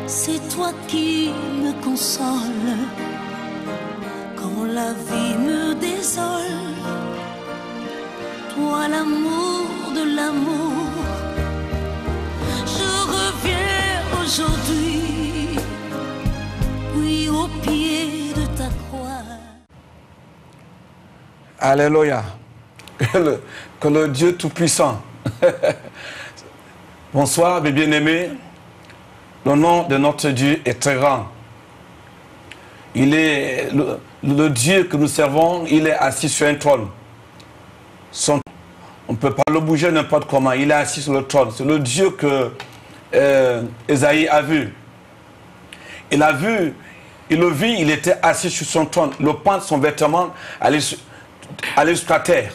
C'est toi qui me consoles quand la vie me désole. Toi l'amour de l'amour, je reviens aujourd'hui, oui au pied de ta croix. Alléluia. Que le Dieu Tout-Puissant. Bonsoir mes bien-aimés. Le nom de notre Dieu est très grand. Il est le Dieu que nous servons, il est assis sur un trône. On ne peut pas le bouger n'importe comment, il est assis sur le trône. C'est le Dieu que Ésaïe a vu. Il a vu, il le vit, il était assis sur son trône. Le pan de son vêtement allait sur la terre.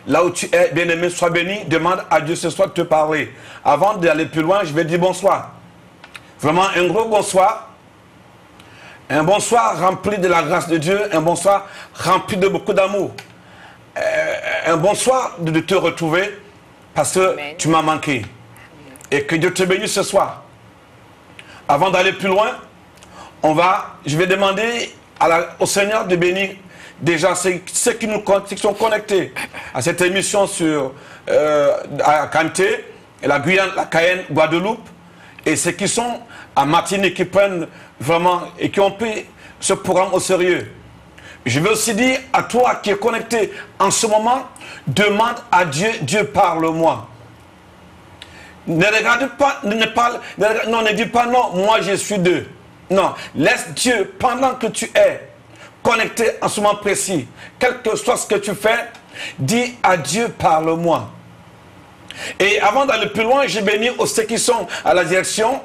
Là où tu es, bien-aimé, sois béni, demande à Dieu ce soir de te parler. Avant d'aller plus loin, je vais dire bonsoir. Vraiment un gros bonsoir. Un bonsoir rempli de la grâce de Dieu. Un bonsoir rempli de beaucoup d'amour. Un bonsoir de te retrouver parce que Amen. Tu m'as manqué. Et que Dieu te bénisse ce soir. Avant d'aller plus loin, je vais demander au Seigneur de bénir déjà ceux qui sont connectés à cette émission à Kanté, la Guyane, la Cayenne, Guadeloupe, et ceux qui sont à Martinique, qui prennent vraiment et qui ont pris ce programme au sérieux. Je veux aussi dire à toi qui es connecté en ce moment, demande à Dieu, Dieu parle-moi. Ne regarde pas, ne dis pas non, moi je suis Dieu. Non, laisse Dieu, pendant que tu es connecté en ce moment précis, quel que soit ce que tu fais, dis à Dieu, parle-moi. Et avant d'aller plus loin, j'ai béni aux ceux qui sont à la direction,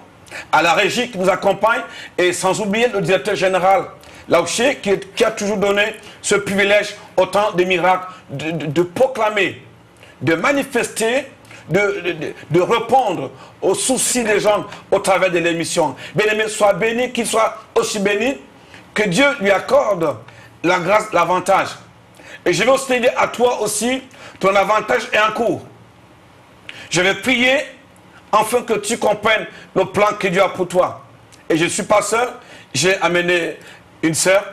à la régie qui nous accompagne, et sans oublier le directeur général, Laouché, qui a toujours donné ce privilège au temps des miracles, de proclamer, de manifester, de répondre aux soucis des gens au travers de l'émission. Bien-aimé, sois béni, qu'il soit aussi béni, que Dieu lui accorde la grâce, l'avantage. Et je vais aussi dire à toi aussi, ton avantage est en cours. Je vais prier afin que tu comprennes le plan que Dieu a pour toi. Et je ne suis pas seul, j'ai amené une sœur,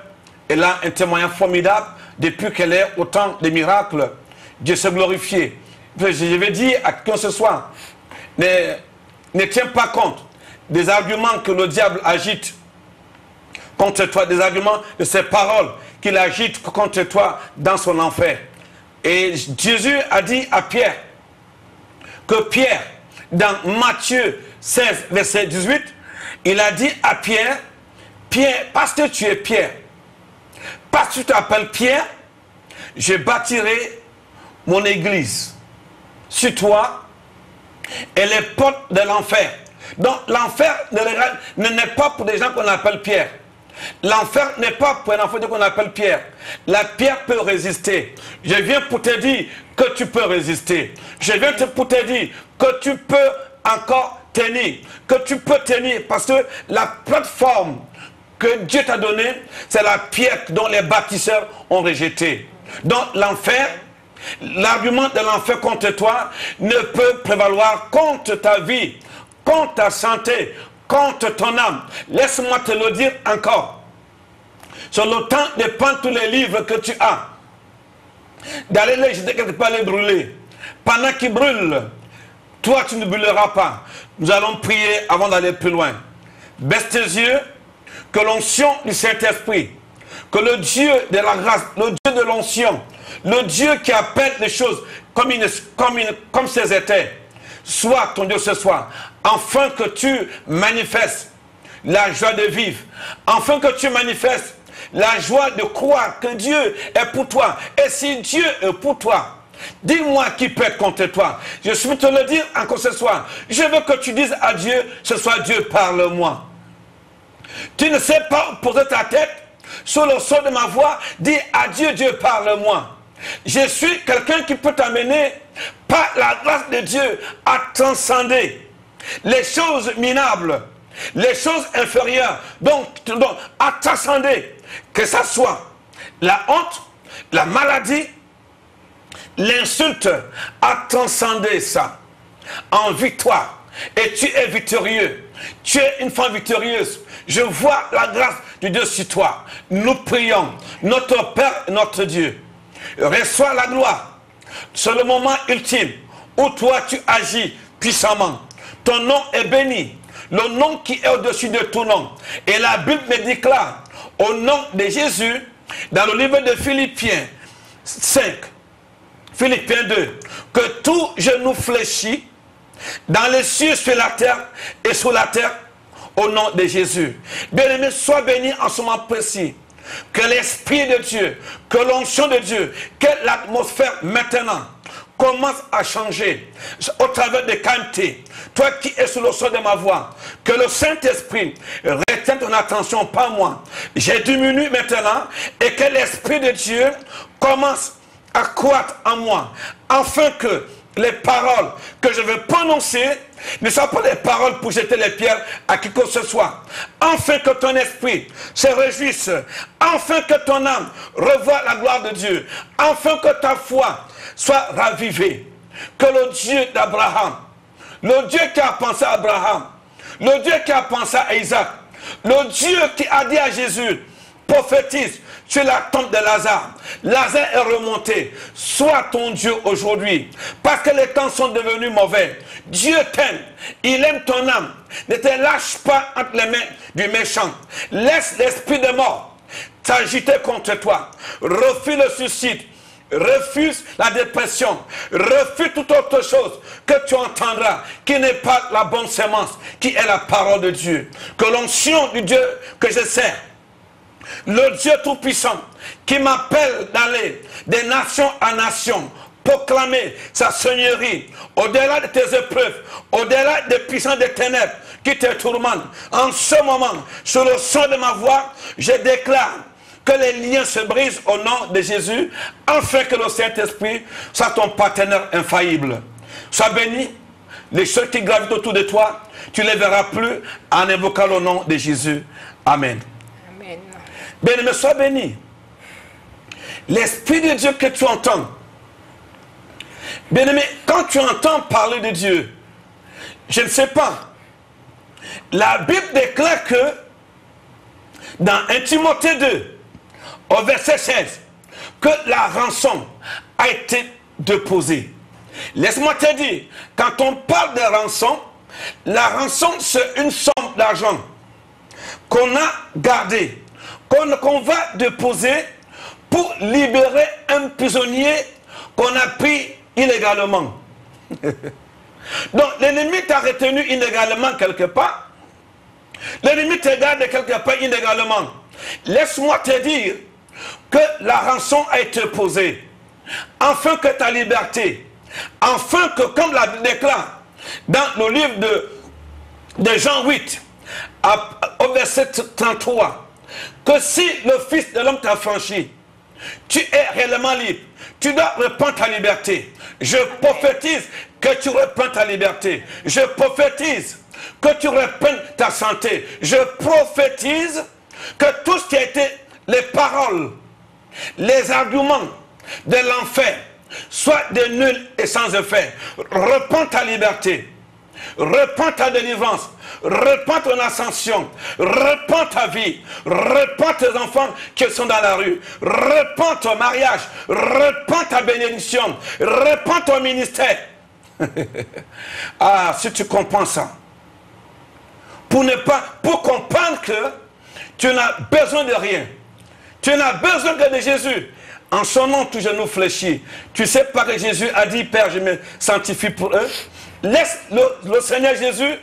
elle a un témoignage formidable depuis qu'elle est au temps des miracles. Dieu s'est glorifié. Je vais dire à quelqu'un ce soir, ne tiens pas compte des arguments que le diable agite contre toi, des arguments de ses paroles qu'il agite contre toi dans son enfer. Et Jésus a dit à Pierre que Pierre, dans Matthieu 16, verset 18, il a dit à Pierre, Pierre, parce que tu es Pierre, parce que tu t'appelles Pierre, je bâtirai mon église sur toi et les portes de l'enfer. Donc l'enfer n'est pas pour des gens qu'on appelle Pierre. L'enfer n'est pas pour un enfant qu'on appelle Pierre. La pierre peut résister. Je viens pour te dire que tu peux résister. Je viens pour te dire que tu peux encore tenir. Que tu peux tenir parce que la plateforme que Dieu t'a donnée, c'est la pierre dont les bâtisseurs ont rejeté. Donc l'enfer, l'argument de l'enfer contre toi ne peut prévaloir contre ta vie, contre ta santé, contre ton âme. Laisse-moi te le dire encore. Sur le temps de prendre tous les livres que tu as, d'aller les jeter quelque part, les brûler. Pendant qu'ils brûlent, toi tu ne brûleras pas. Nous allons prier avant d'aller plus loin. Baisse tes yeux, que l'onction du Saint-Esprit, que le Dieu de la grâce, le Dieu de l'onction, le Dieu qui appelle les choses comme ces étaient, soit ton Dieu ce soir, afin que tu manifestes la joie de vivre, afin que tu manifestes la joie de croire que Dieu est pour toi. Et si Dieu est pour toi, dis-moi qui peut être contre toi. Je suis te le dire encore ce soir. Je veux que tu dises à Dieu, ce soir, Dieu, parle-moi. Tu ne sais pas poser ta tête sur le son de ma voix, dis à Dieu, Dieu, parle-moi. Je suis quelqu'un qui peut t'amener par la grâce de Dieu à transcender les choses minables, les choses inférieures, donc à transcender, que ça soit la honte, la maladie, l'insulte, à transcender ça en victoire, et tu es victorieux. Tu es une femme victorieuse. Je vois la grâce de Dieu sur toi. Nous prions, notre Père et notre Dieu. Reçois la gloire. C'est le moment ultime où toi tu agis puissamment. Ton nom est béni. Le nom qui est au-dessus de tout nom. Et la Bible me déclare, au nom de Jésus, dans le livre de Philippiens 5, Philippiens 2, que tout genou fléchit dans les cieux, sur la terre et sous la terre, au nom de Jésus. Bien-aimé, sois béni en ce moment précis. Que l'Esprit de Dieu, que l'onction de Dieu, que l'atmosphère maintenant commence à changer au travers de KMT. Toi qui es sous le son de ma voix, que le Saint-Esprit retienne ton attention, pas moi. J'ai diminué maintenant et que l'Esprit de Dieu commence à croître en moi, afin que les paroles que je vais prononcer ne soient pas des paroles pour jeter les pierres à qui que ce soit. Afin que ton esprit se réjouisse, afin que ton âme revoie la gloire de Dieu, afin que ta foi soit ravivée. Que le Dieu d'Abraham, le Dieu qui a pensé à Abraham, le Dieu qui a pensé à Isaac, le Dieu qui a dit à Jésus, prophétise sur la tombe de Lazare. Lazare est remonté. Sois ton Dieu aujourd'hui. Parce que les temps sont devenus mauvais. Dieu t'aime. Il aime ton âme. Ne te lâche pas entre les mains du méchant. Laisse l'esprit de mort s'agiter contre toi. Refuse le suicide. Refuse la dépression. Refuse toute autre chose que tu entendras qui n'est pas la bonne sémence, qui est la parole de Dieu. Que l'onction du Dieu que je sers, le Dieu Tout-Puissant qui m'appelle d'aller des nations à nations, proclamer sa seigneurie, au-delà de tes épreuves, au-delà des puissants des ténèbres qui te tourmentent. En ce moment, sur le son de ma voix, je déclare que les liens se brisent au nom de Jésus, afin que le Saint-Esprit soit ton partenaire infaillible. Sois béni, les choses qui gravitent autour de toi, tu ne les verras plus en invoquant le nom de Jésus. Amen. Bien-aimé, sois béni. L'Esprit de Dieu que tu entends. Bien-aimé, quand tu entends parler de Dieu, je ne sais pas. La Bible déclare que dans 1 Timothée 2, au verset 16, que la rançon a été déposée. Laisse-moi te dire, quand on parle de rançon, la rançon c'est une somme d'argent qu'on a gardée, qu'on va déposer pour libérer un prisonnier qu'on a pris illégalement. Donc l'ennemi t'a retenu illégalement quelque part. L'ennemi te garde quelque part illégalement. Laisse-moi te dire que la rançon a été posée, afin que ta liberté, afin que, comme la Bible déclare dans le livre de Jean 8, au verset 33, que si le Fils de l'homme t'a franchi, tu es réellement libre. Tu dois reprendre ta liberté. Je prophétise que tu reprennes ta liberté. Je prophétise que tu reprennes ta santé. Je prophétise que tout ce qui a été les paroles, les arguments de l'enfer soient de nuls et sans effet. Reprends ta liberté. Reprends ta délivrance. Reprends ton ascension. Reprends ta vie. Reprends tes enfants qui sont dans la rue. Reprends ton mariage. Reprends ta bénédiction. Reprends ton ministère. Ah, si tu comprends ça. Pour comprendre que tu n'as besoin de rien. Tu n'as besoin que de Jésus. En son nom, tout genou fléchit. Tu sais pas que Jésus a dit, Père, je me sanctifie pour eux. Laisse le Seigneur Jésus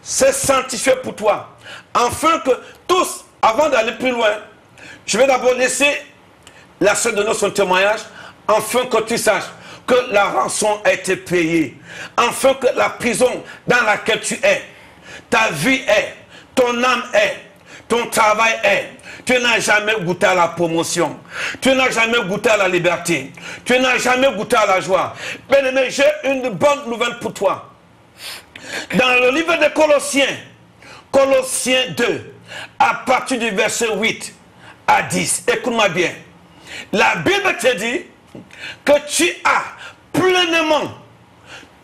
se sanctifier pour toi. Afin que tous, avant d'aller plus loin, je vais d'abord laisser la sœur donner son témoignage, afin que tu saches que la rançon a été payée. Afin que la prison dans laquelle tu es, ta vie est, ton âme est, ton travail est. Tu n'as jamais goûté à la promotion. Tu n'as jamais goûté à la liberté. Tu n'as jamais goûté à la joie. Bien-aimé, j'ai une bonne nouvelle pour toi. Dans le livre de Colossiens, Colossiens 2, à partir du verset 8 à 10, écoute-moi bien. La Bible te dit que tu as pleinement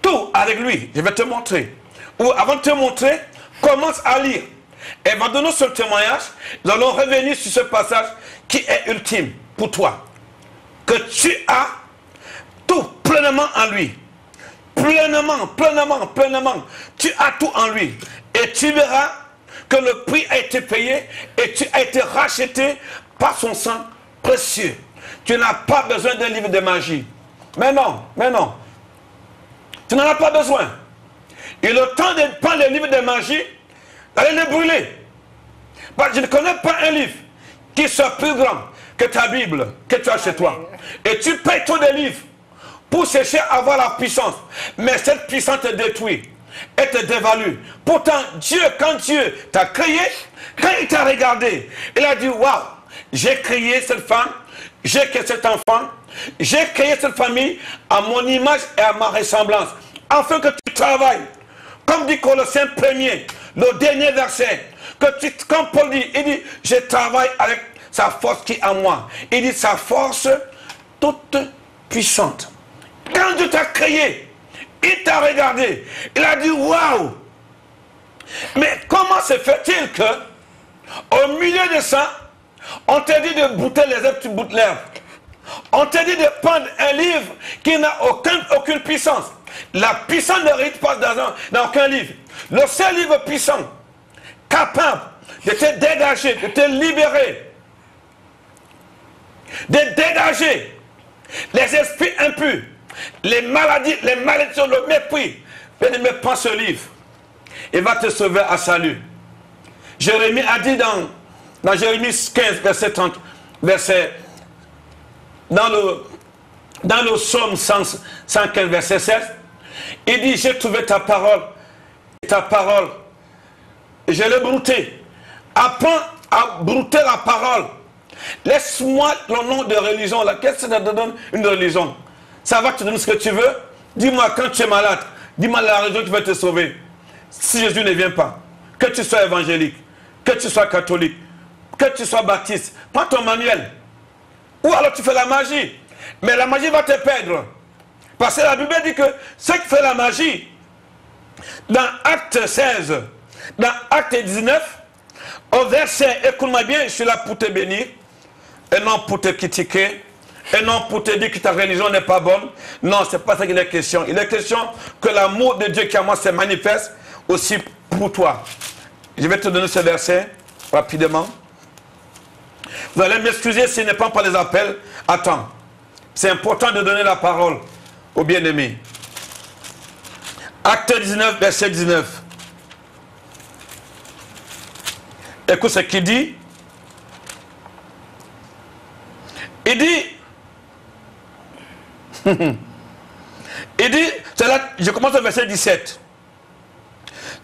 tout avec lui. Je vais te montrer. ou avant de te montrer, commence à lire. Et va donner ce témoignage. Nous allons revenir sur ce passage qui est ultime pour toi. Que tu as tout pleinement en lui. Pleinement, pleinement, pleinement. Tu as tout en lui. Et tu verras que le prix a été payé et tu as été racheté par son sang précieux. Tu n'as pas besoin d'un livre de magie. Mais non, mais non. Tu n'en as pas besoin. Et le temps de prendre les livres de magie, d'aller les brûler. Parce que je ne connais pas un livre qui soit plus grand que ta Bible, que tu as chez toi. Et tu payes tous des livres pour chercher à avoir la puissance. Mais cette puissance te détruit et te dévalue. Pourtant, Dieu, quand Dieu t'a créé, quand il t'a regardé, il a dit, waouh, j'ai créé cette femme, j'ai créé cet enfant, j'ai créé cette famille à mon image et à ma ressemblance. Afin que tu travailles. Comme dit Colossiens 1er, le dernier verset, comme Paul dit, il dit, je travaille avec sa force qui est en moi. Il dit, sa force toute puissante. Quand Dieu t'a créé, il t'a regardé, il a dit, waouh! Mais comment se fait-il que, au milieu de ça, on t'a dit de bouter les herbes, tu boutes l'herbe. On t'a dit de prendre un livre qui n'a aucune puissance. La puissance ne réside pas dans aucun livre. Le seul livre puissant, capable de te dégager, de te libérer, de dégager les esprits impurs, les maladies, les malédictions, le mépris. Bien-aimé, prends ce livre. Il va te sauver à salut. Jérémie a dit dans Jérémie 15, verset 30, dans le psaume 115, verset 16, il dit, j'ai trouvé ta parole, je l'ai broutée. Apprends à brouter la parole. Laisse-moi le nom de religion. Qu'est-ce que ça te donne une religion? Ça va te donner ce que tu veux. Dis-moi quand tu es malade, dis-moi la religion qui va te sauver. Si Jésus ne vient pas, que tu sois évangélique, que tu sois catholique, que tu sois baptiste, prends ton manuel. Ou alors tu fais la magie. Mais la magie va te perdre. Parce que la Bible dit que ceux qui font la magie, dans Acte 16, dans Acte 19, au verset, écoute-moi bien, je suis là pour te bénir, et non pour te critiquer, et non pour te dire que ta religion n'est pas bonne. Non, c'est pas ça qu'il est question. Il est question que l'amour de Dieu qui a moi se manifeste aussi pour toi. Je vais te donner ce verset rapidement. Vous allez m'excuser s'il ne prend pas les appels. Attends. C'est important de donner la parole aux bien-aimés. Acte 19, verset 19. Écoute ce qu'il dit. Il dit, cela, je commence au verset 17.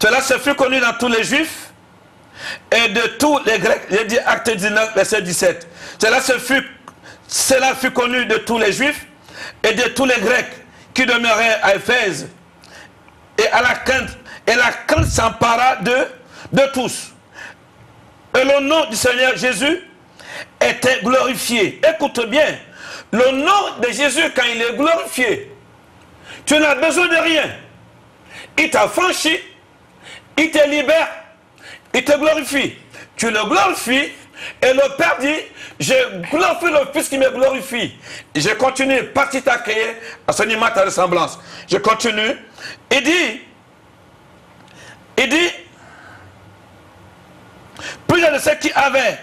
Cela se fut connu dans tous les Juifs et de tous les Grecs. Il dit Acte 19, verset 17. Cela fut connu de tous les Juifs et de tous les Grecs qui demeuraient à Éphèse. Et la crainte s'empara de tous. Et le nom du Seigneur Jésus était glorifié. Écoute bien, le nom de Jésus, quand il est glorifié, tu n'as besoin de rien. Il t'a franchi, il te libère, il te glorifie. Tu le glorifies et le Père dit, je glorifie le Fils qui me glorifie. Je continue, parce qu'il t'a créé à son image, ta ressemblance. Je continue. Il dit, plusieurs de ceux qui avaient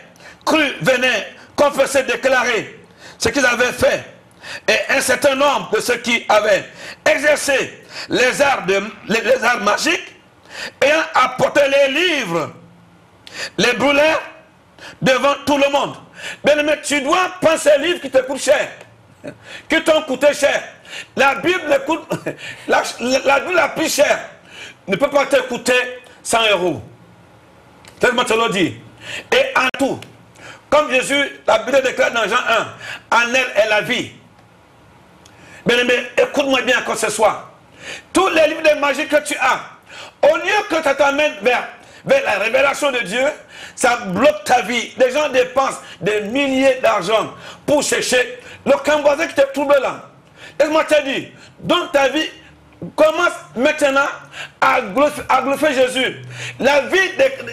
cru venaient confesser, déclarer ce qu'ils avaient fait. Et un certain nombre de ceux qui avaient exercé les arts magiques, ayant apporté les livres, les brûlèrent devant tout le monde. Mais tu dois prendre ces livres qui te coûtent cher, qui t'ont coûté cher. La Bible coûte, la Bible la plus chère ne peut pas te coûter 100 €. Laisse-moi te le dire. Et en tout, comme Jésus, la Bible déclare dans Jean 1, en elle est la vie. Mais écoute-moi bien quand ce soir. Tous les livres de magie que tu as, au lieu que ça t'amène vers la révélation de Dieu, ça bloque ta vie. Les gens dépensent des milliers d'argent pour chercher le camboisin qui te trouble là. Laisse-moi te dire, donne ta vie commence maintenant à glorifier Jésus. La vie,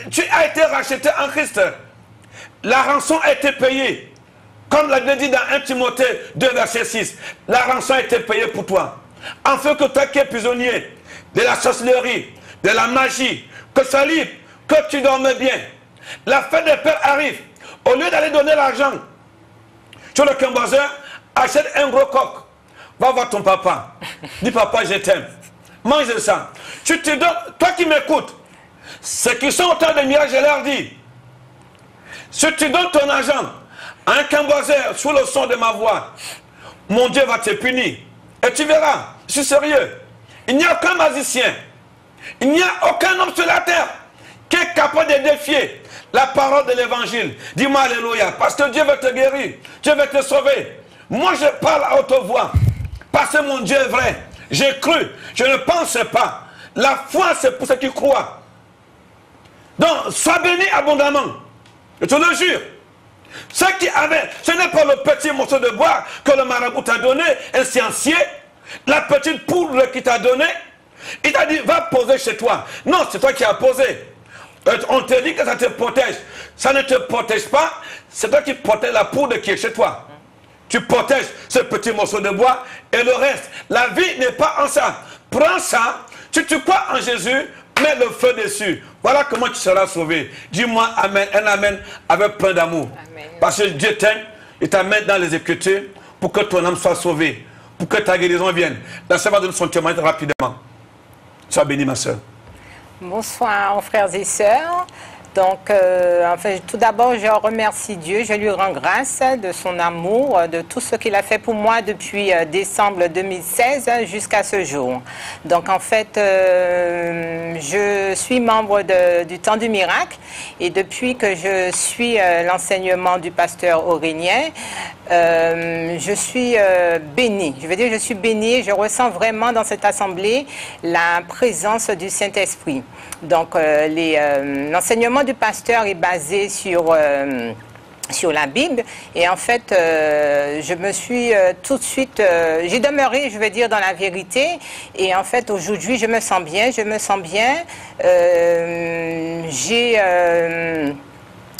tu as été racheté en Christ. La rançon a été payée. Comme l'a dit dans 1 Timothée 2, verset 6. La rançon a été payée pour toi. Afin que toi qui es prisonnier de la sorcellerie, de la magie, que tu sois libre, que tu dormes bien. La fête des pères arrive. Au lieu d'aller donner l'argent sur le camboiseur, achète un gros coq. Va voir ton papa. Dis papa, je t'aime. Mange ça. Tu te donnes, toi qui m'écoutes, ceux qui sont autant de miracles, je leur dis, si tu donnes ton argent à un camboiseur sous le son de ma voix, mon Dieu va te punir. Et tu verras, je suis sérieux. Il n'y a aucun magicien, il n'y a aucun homme sur la terre qui est capable de défier la parole de l'évangile. Dis-moi alléluia, parce que Dieu veut te guérir, Dieu veut te sauver. Moi je parle à haute voix, parce que mon Dieu est vrai. J'ai cru, je ne pense pas. La foi c'est pour ceux qui croient. Donc sois béni abondamment, je te le jure. Ceux qui avaient, ce n'est pas le petit morceau de bois que le marabout t'a donné, un sciencier, la petite poudre qu'il t'a donné, il t'a dit va poser chez toi. Non, c'est toi qui as posé. On te dit que ça te protège. Ça ne te protège pas, c'est toi qui protège la poudre qui est chez toi. Tu protèges ce petit morceau de bois et le reste. La vie n'est pas en ça. Prends ça, si tu crois en Jésus, mets le feu dessus. Voilà comment tu seras sauvé. Dis-moi amen, un amen avec plein d'amour. Parce que Dieu t'aime, il t'amène dans les Écritures pour que ton âme soit sauvée, pour que ta guérison vienne. La sœur va donner son témoignage rapidement. Sois bénie, ma sœur. Bonsoir, frères et sœurs. Donc, enfin, tout d'abord, je remercie Dieu, je lui rends grâce de son amour, de tout ce qu'il a fait pour moi depuis décembre 2016 jusqu'à ce jour. Donc, en fait, je suis membre du Temps du Miracle et depuis que je suis l'enseignement du pasteur Aurélien, je suis bénie. Je veux dire, je suis bénie, je ressens vraiment dans cette assemblée la présence du Saint-Esprit. Donc, l'enseignement du pasteur est basé sur la Bible et en fait je me suis tout de suite j'ai demeuré, je vais dire, dans la vérité et en fait aujourd'hui je me sens bien,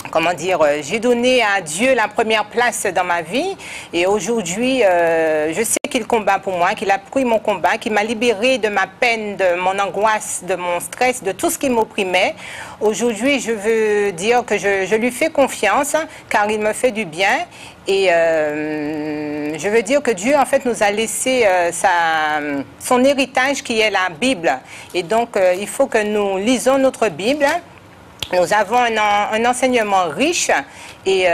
comment dire, j'ai donné à Dieu la première place dans ma vie et aujourd'hui, je sais qu'il combat pour moi, qu'il a pris mon combat, qu'il m'a libéré de ma peine, de mon angoisse, de mon stress, de tout ce qui m'opprimait. Aujourd'hui, je veux dire que je lui fais confiance car il me fait du bien et je veux dire que Dieu, en fait, nous a laissé son héritage qui est la Bible. Et donc, il faut que nous lisons notre Bible. Nous avons un enseignement riche et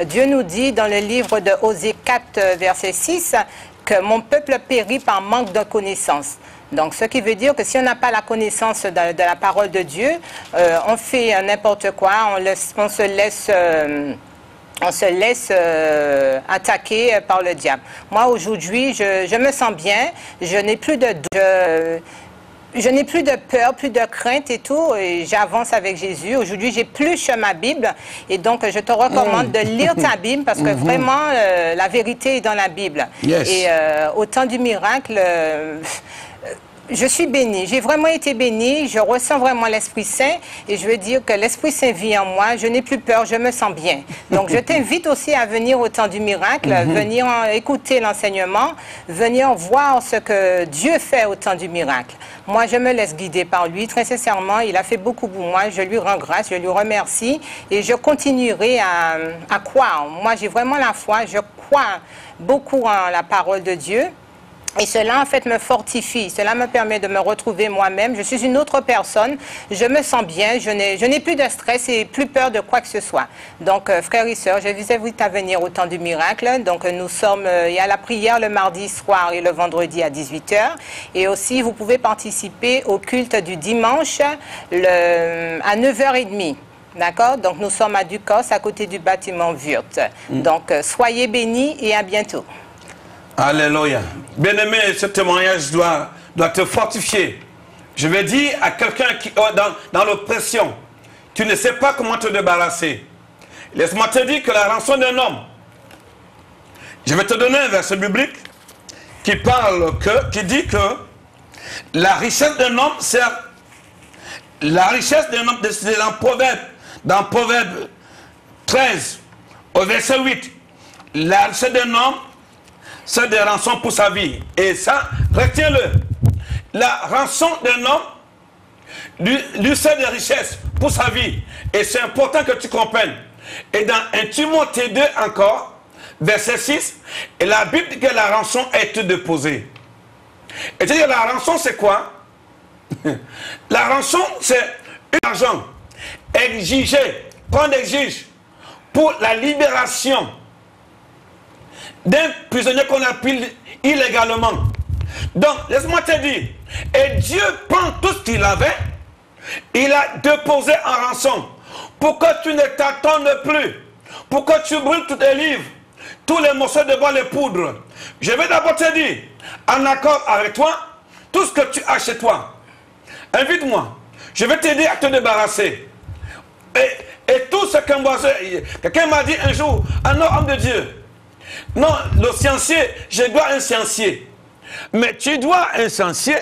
Dieu nous dit dans le livre de Osée 4, verset 6, que mon peuple périt par manque de connaissance. Donc, ce qui veut dire que si on n'a pas la connaissance de la parole de Dieu, on fait n'importe quoi, on se laisse attaquer par le diable. Moi, aujourd'hui, je me sens bien, je n'ai plus de peur, plus de crainte et tout, et j'avance avec Jésus. Aujourd'hui, j'épluche ma Bible et donc je te recommande de lire ta Bible parce que vraiment, la vérité est dans la Bible. Yes. Et au temps du miracle, je suis bénie, j'ai vraiment été bénie, je ressens vraiment l'Esprit Saint et je veux dire que l'Esprit Saint vit en moi, je n'ai plus peur, je me sens bien. Donc je t'invite aussi à venir au temps du miracle, venir écouter l'enseignement, venir voir ce que Dieu fait au temps du miracle. Moi, je me laisse guider par lui, très sincèrement, il a fait beaucoup pour moi, je lui rends grâce, je lui remercie et je continuerai à croire. Moi, j'ai vraiment la foi, je crois beaucoup en la parole de Dieu. Et cela, en fait, me fortifie. Cela me permet de me retrouver moi-même. Je suis une autre personne. Je me sens bien. Je n'ai plus de stress et plus peur de quoi que ce soit. Donc, frères et sœurs, je vous invite à venir au temps du miracle. Donc, il y a la prière le mardi soir et le vendredi à 18h. Et aussi, vous pouvez participer au culte du dimanche à 9h30. D'accord? Donc, nous sommes à Ducos, à côté du bâtiment Wurt. Donc, soyez bénis et à bientôt. Alléluia. Bien-aimé, ce témoignage doit te fortifier. Je vais dire à quelqu'un qui est dans l'oppression, tu ne sais pas comment te débarrasser. Laisse-moi te dire que la rançon d'un homme, je vais te donner un verset biblique qui dit que la richesse d'un homme, c'est la richesse d'un homme, c'est dans Proverbe 13, au verset 8. La richesse d'un homme, c'est des rançons pour sa vie. Et ça, retiens-le. La rançon d'un homme, lui c'est des richesses pour sa vie. Et c'est important que tu comprennes. Et dans 1 Timothée 2 encore, verset 6, et la Bible dit que la rançon est déposée. Et tu dis, la rançon c'est quoi? La rançon c'est un argent exigé, qu'on exige pour la libération d'un prisonnier qu'on a pris illégalement. Donc, laisse-moi te dire, et Dieu prend tout ce qu'il avait, il a déposé en rançon, pour que tu ne t'attends plus, pour que tu brûles tous tes livres, tous les morceaux de bois, les poudres. Je vais d'abord te dire, en accord avec toi, tout ce que tu as chez toi, invite-moi, je vais t'aider à te débarrasser. Et tout ce qu'un voisin, quelqu'un m'a dit un jour, un homme de Dieu, non, le sciencier, je dois un sciencier. Mais tu dois un sciencier,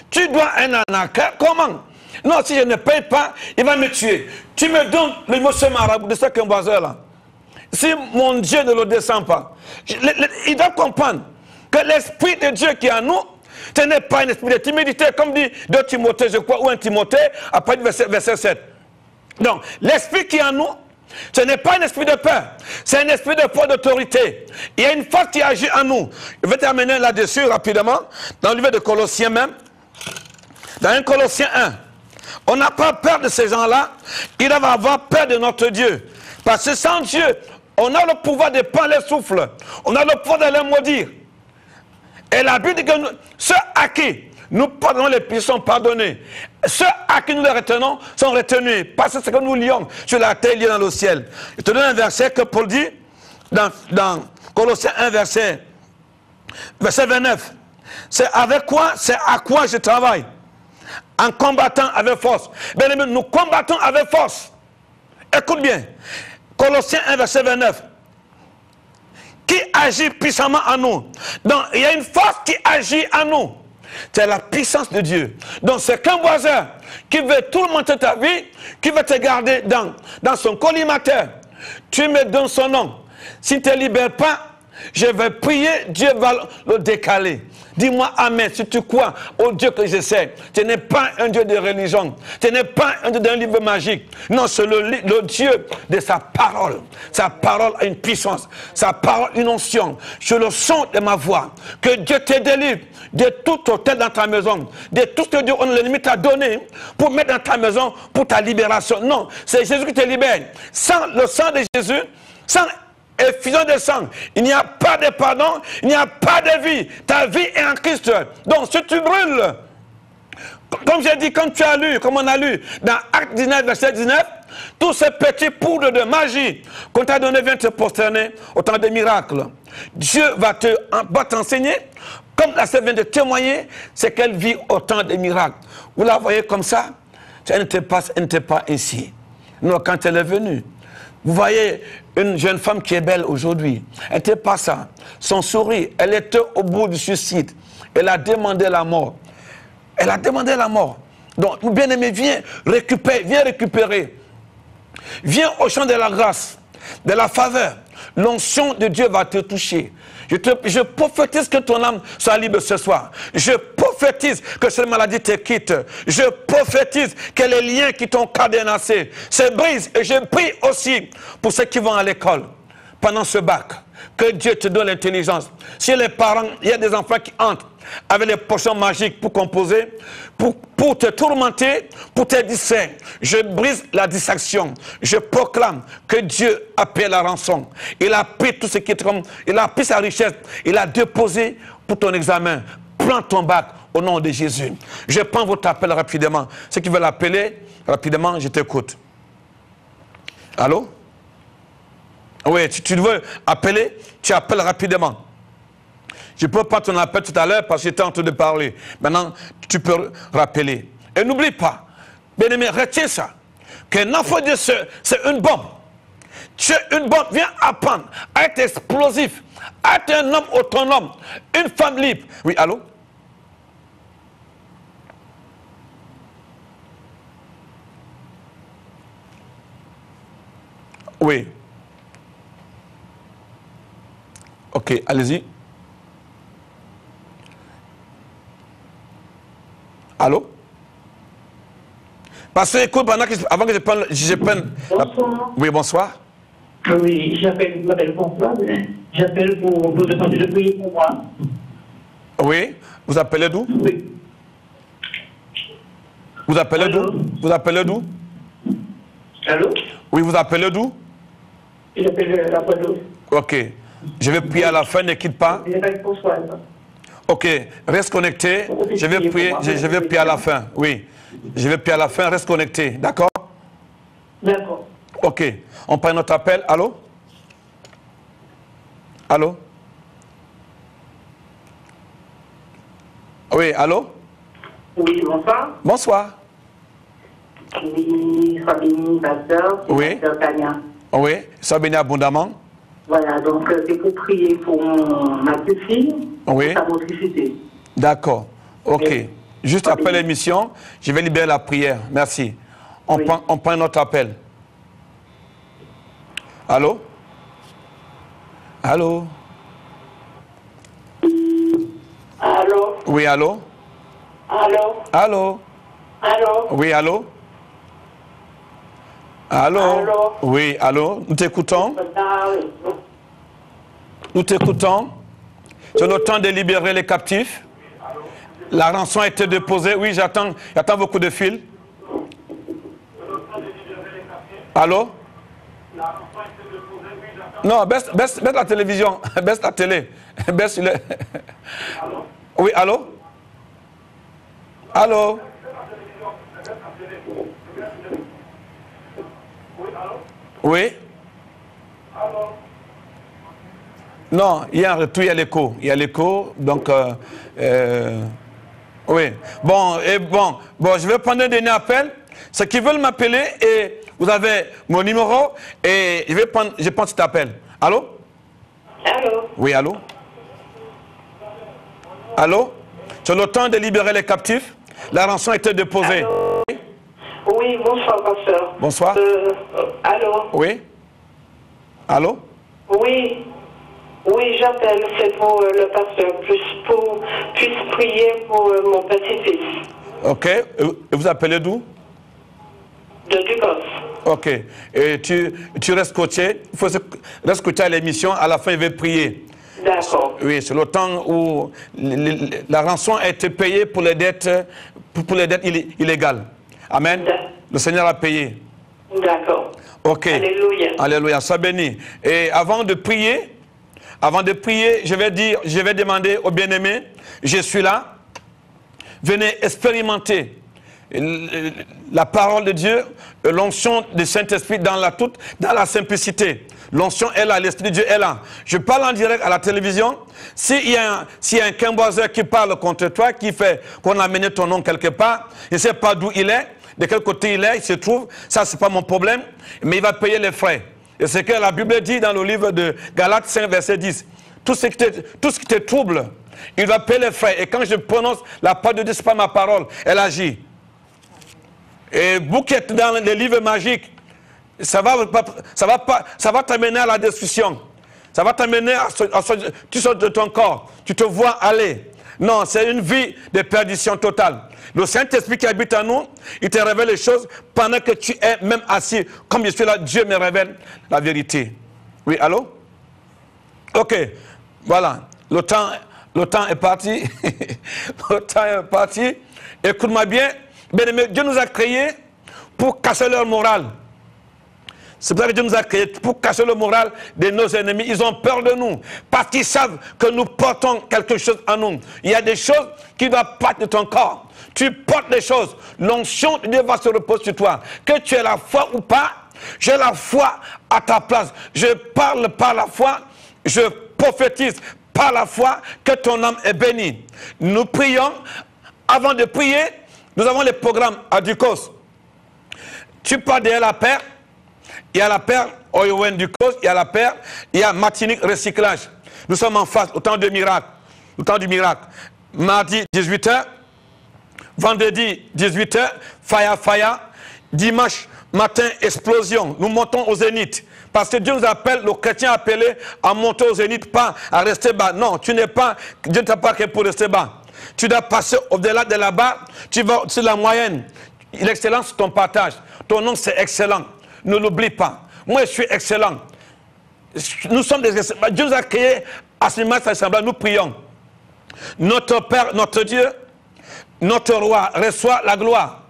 tu dois un anaca, comment? Non, si je ne paye pas, il va me tuer. Tu me donnes le monsieur marabout de ce qu'un voisin là. Si mon Dieu ne le descend pas, il doit comprendre que l'esprit de Dieu qui est en nous, ce n'est pas un esprit de timidité, comme dit 2 Timothée, je crois, ou 1 Timothée, après verset 7. Donc, l'esprit qui est en nous, ce n'est pas un esprit de peur, c'est un esprit de foi, d'autorité. Il y a une force qui agit en nous. Je vais t'amener là-dessus rapidement, dans le livre de Colossiens même, dans 1 Colossiens 1. On n'a pas peur de ces gens-là, ils doivent avoir peur de notre Dieu. Parce que sans Dieu, on a le pouvoir de prendre les souffles, on a le pouvoir de les maudire. Et la Bible dit que ceux à qui nous pardonnons les péchés sont pardonnés. Ceux à qui nous les retenons sont retenus. Parce que ce que nous lions sur la terre, lié dans le ciel. Je te donne un verset que Paul dit dans Colossiens 1, verset 29. C'est avec quoi, c'est à quoi je travaille. En combattant avec force. Bien aimé, nous combattons avec force. Écoute bien. Colossiens 1, verset 29. Qui agit puissamment en nous. Donc, il y a une force qui agit en nous. C'est la puissance de Dieu. Donc, c'est qu'un voisin qui veut tourmenter ta vie, qui veut te garder dans son collimateur. Tu me donnes son nom. Si tu ne te libères pas, je vais prier, Dieu va le décaler. Dis-moi Amen, si tu crois au Dieu que je sais. Tu n'es pas un Dieu de religion. Tu n'es pas un Dieu d'un livre magique. Non, c'est le Dieu de sa parole. Sa parole a une puissance. Sa parole une onction. Je le sens de ma voix. Que Dieu te délivre de tout hôtel dans ta maison. De tout ce que Dieu, l'ennemi t'a donné pour mettre dans ta maison pour ta libération. Non, c'est Jésus qui te libère. Sans le sang de Jésus, sans effusion de sang, il n'y a pas de pardon, il n'y a pas de vie. Ta vie est en Christ. Donc si tu brûles, comme j'ai dit, comme tu as lu, comme on a lu dans Acte 19, verset 19, tous ces petits poudres de magie qu'on t'a donné viennent te prosterner au temps des miracles. Dieu va t'enseigner, comme la sœur vient de témoigner, c'est qu'elle vit au temps des miracles. Vous la voyez comme ça, elle n'était pas ainsi. Non, quand elle est venue, vous voyez une jeune femme qui est belle aujourd'hui. Elle n'était pas ça. Son sourire, elle était au bout du suicide. Elle a demandé la mort. Elle a demandé la mort. Donc, bien-aimé, viens récupérer. Viens au champ de la grâce, de la faveur. L'onction de Dieu va te toucher. Je prophétise que ton âme soit libre ce soir. Je prophétise que cette maladie te quitte. Je prophétise que les liens qui t'ont cadenassé se brisent. Et je prie aussi pour ceux qui vont à l'école pendant ce bac. Que Dieu te donne l'intelligence. Si les parents, il y a des enfants qui entrent avec les potions magiques pour composer, pour te tourmenter, pour te distraire. Je brise la distraction. Je proclame que Dieu a payé la rançon. Il a pris tout ce qui est comme, il a pris sa richesse, il a déposé pour ton examen. Prends ton bac au nom de Jésus. Je prends votre appel rapidement. Ceux qui veulent appeler, rapidement, je t'écoute. Allô? Oui, tu veux appeler, tu appelles rapidement. Je peux pas ton appel tout à l'heure parce que j'étais en train de parler. Maintenant, tu peux rappeler. Et n'oublie pas, bien-aimé, retiens ça, qu'un enfant de Dieu, c'est une bombe. Tu es une bonne, viens apprendre à être explosif, à être un homme autonome, une femme libre. Oui, allô? Oui. Ok, allez-y. Allô? Parce que, écoute, avant que je prenne... Bonsoir. Oui, bonsoir. Oui, j'appelle François. J'appelle pour vous demander de prier pour moi. Oui, vous appelez d'où? Oui. Vous appelez d'où? Vous appelez d'où? Allô? Oui, vous appelez d'où? J'appelle la Guadeloupe. Ok. Je vais prier à la fin, ne quitte pas. J'appelle François. Ok, reste connecté. Je vais prier à la fin. Oui. Je vais prier à la fin, reste connecté. D'accord? D'accord. Ok. On prend notre appel. Allô? Allô? Oui, allô? Oui, bonsoir. Bonsoir. Oui, Sabine, pasteur. Oui. Pasteur Tania. Oui, sois béni abondamment. Voilà, donc c'est pour prier pour ma petite fille. Oui. Pour sa motricité. D'accord. Ok. Oui. Juste après l'émission, je vais libérer la prière. Merci. On prend notre appel. Allô? Allô? Allô? Oui, allô? Allô? Allô? Allô? Oui, allô? Allô? Allô? Oui, allô? Nous t'écoutons? Nous t'écoutons? C'est le temps de libérer les captifs. La rançon a été déposée. Oui, j'attends beaucoup de fils. Allô? Non, baisse la télévision. Baisse la télé. Baisse le... Oui, allô? Allô? Oui? Non, il y a un retour, il y a l'écho. Il y a l'écho, donc... oui. Bon, je vais prendre un dernier appel. Ceux qui veulent m'appeler, et vous avez mon numéro, et je prends cet appel. Allô? Allô? Oui, allô? Allô? C'est le temps de libérer les captifs. La rançon a été déposée. Allô? Oui, bonsoir, pasteur. Bonsoir. Allô? Oui? Allô? Oui. Oui, j'appelle, c'est pour le pasteur, puisse prier pour mon petit-fils. Ok. Et vous appelez d'où? De Ducos. Ok. Et tu restes coaché. Il faut rester coaché à l'émission. À la fin, il va prier. D'accord. Oui, c'est le temps où la rançon a été payée pour les dettes, illégales. Amen. Le Seigneur a payé. D'accord. Ok. Alléluia. Alléluia. Sois béni. Et avant de prier, je vais demander aux bien-aimés, je suis là. Venez expérimenter la parole de Dieu, l'onction du Saint-Esprit dans la simplicité. L'onction est là, l'Esprit de Dieu est là. Je parle en direct à la télévision. S'il y a un quimboiseur qui parle contre toi, qui fait qu'on a mené ton nom quelque part, je ne sais pas d'où il est, de quel côté il se trouve, ça c'est pas mon problème, mais il va payer les frais. Et c'est que la Bible dit dans le livre de Galates 5, verset 10, tout ce qui te trouble, il va payer les frais. Et quand je prononce la parole de Dieu, ce n'est pas ma parole, elle agit. Et vous qui êtes dans les livres magiques, ça va t'amener à la destruction. Ça va t'amener tu sors de ton corps, tu te vois aller. Non, c'est une vie de perdition totale. Le Saint-Esprit qui habite en nous, il te révèle les choses pendant que tu es même assis. Comme je suis là, Dieu me révèle la vérité. Oui, allô? Ok, voilà. Le temps est parti. Le temps est parti. Écoute-moi bien. Bien-aimé, Dieu nous a créés pour casser leur morale. C'est pour ça que Dieu nous a créés pour casser le moral de nos ennemis. Ils ont peur de nous parce qu'ils savent que nous portons quelque chose en nous. Il y a des choses qui doivent partir de ton corps. Tu portes des choses. L'onction de Dieu va se reposer sur toi. Que tu aies la foi ou pas, j'ai la foi à ta place. Je parle par la foi, je prophétise par la foi que ton âme est bénie. Nous prions. Avant de prier, nous avons les programmes à Ducos. Tu pars derrière la paix. il y a la perle Owen du Cause, il y a la perle, il y a Martinique Recyclage. Nous sommes en face, au temps du miracle. Au temps du miracle. Mardi, 18h. Vendredi, 18h. Faya. Dimanche matin, explosion. Nous montons au zénith. Parce que Dieu nous appelle, le chrétien appelé à monter au zénith, pas à rester bas. Non, tu n'es pas, Dieu ne t'a pas créé pour rester bas. Tu dois passer au-delà de là-bas, tu vas sur la moyenne. L'excellence, c'est ton partage. Ton nom, c'est excellent. Ne l'oublie pas. Moi, je suis excellent. Nous sommes des excellents. Dieu nous a créés à ce moment semblable. Nous prions. Notre Père, notre Dieu, notre Roi, reçoit la gloire.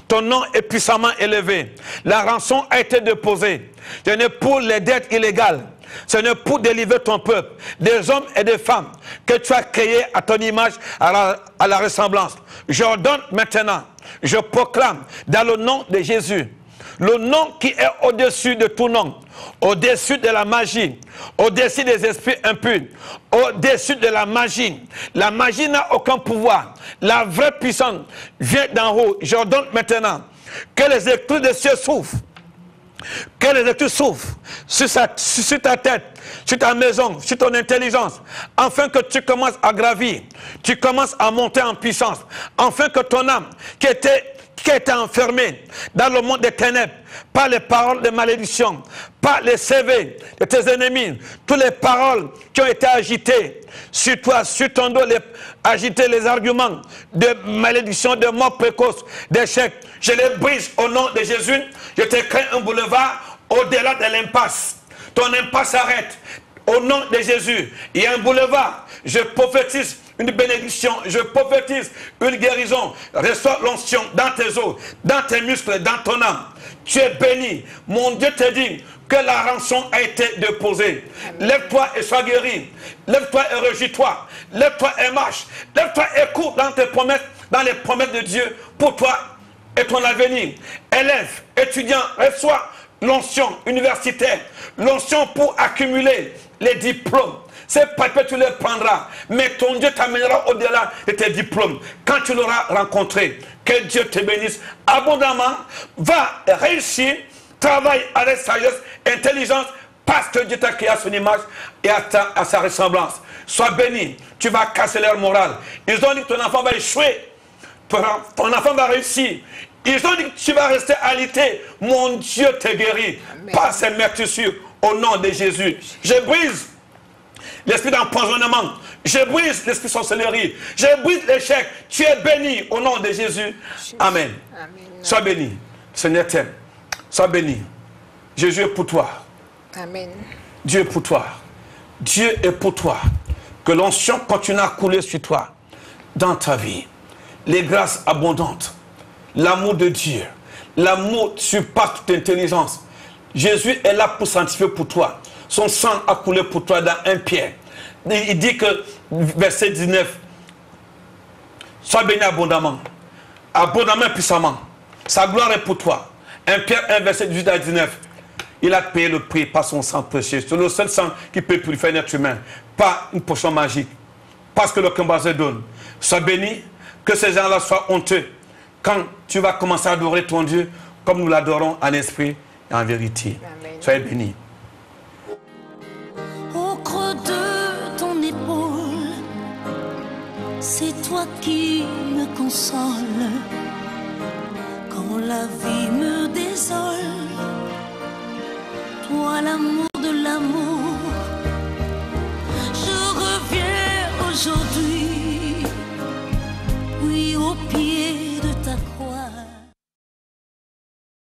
Ton nom est puissamment élevé. La rançon a été déposée. Ce n'est pour les dettes illégales. Ce n'est pour délivrer ton peuple, des hommes et des femmes que tu as créés à ton image, à la ressemblance. J'ordonne maintenant, je proclame dans le nom de Jésus, le nom qui est au-dessus de tout nom, au-dessus de la magie, au-dessus des esprits impurs, au-dessus de la magie. La magie n'a aucun pouvoir. La vraie puissance vient d'en haut. J'ordonne maintenant que les éclats des cieux souffrent. Que les éclats souffrent sur ta tête, sur ta maison, sur ton intelligence, afin que tu commences à gravir, tu commences à monter en puissance, afin que ton âme qui était enfermée dans le monde des ténèbres, par les paroles de malédiction, par les CV de tes ennemis, toutes les paroles qui ont été agitées sur toi, sur ton dos, agiter les arguments de malédiction, de mort précoce, d'échec, je les brise au nom de Jésus. Je te crée un boulevard au-delà de l'impasse. Ton impasse s'arrête. Au nom de Jésus, il y a un boulevard. Je prophétise une bénédiction. Je prophétise une guérison. Reçois l'onction dans tes os, dans tes muscles, dans ton âme. Tu es béni. Mon Dieu te dit que la rançon a été déposée. Lève-toi et sois guéri. Lève-toi et régis-toi. Lève-toi et marche. Lève-toi et cours dans tes promesses, dans les promesses de Dieu pour toi et ton avenir. Élève, étudiant, reçois l'onction universitaire, l'onction pour accumuler les diplômes. Ces papiers, tu les prendras, mais ton Dieu t'amènera au-delà de tes diplômes. Quand tu l'auras rencontré, que Dieu te bénisse abondamment, va réussir, travaille avec sagesse, intelligence, parce que Dieu t'a créé à son image et à sa ressemblance. Sois béni, tu vas casser leur morale. Ils ont dit que ton enfant va échouer. Ton enfant va réussir. Ils ont dit que tu vas rester alité. Mon Dieu te guérit. Amen. Par ses meurtrissures au nom de Jésus. Je brise l'esprit d'empoisonnement. Je brise l'esprit de sorcellerie. Je brise l'échec. Tu es béni au nom de Jésus. Amen. Amen. Sois béni. Seigneur t'aime. Sois béni. Jésus est pour toi. Amen. Dieu est pour toi. Dieu est pour toi. Que l'onction continue à couler sur toi dans ta vie. Les grâces abondantes, l'amour de Dieu, l'amour surpasse toute intelligence. Jésus est là pour sanctifier pour toi. Son sang a coulé pour toi dans 1 Pierre. Il dit que, verset 19, sois béni abondamment et puissamment. Sa gloire est pour toi. 1 Pierre 1, verset 18 à 19. Il a payé le prix par son sang précieux. C'est le seul sang qui peut purifier un être humain. Pas une potion magique. Parce que le Kambazé donne. Sois béni. Que ces gens-là soient honteux quand tu vas commencer à adorer ton Dieu comme nous l'adorons en esprit et en vérité. Amen. Soyez bénis. Au creux de ton épaule, c'est toi qui me consoles quand la vie me désole. Toi l'amour.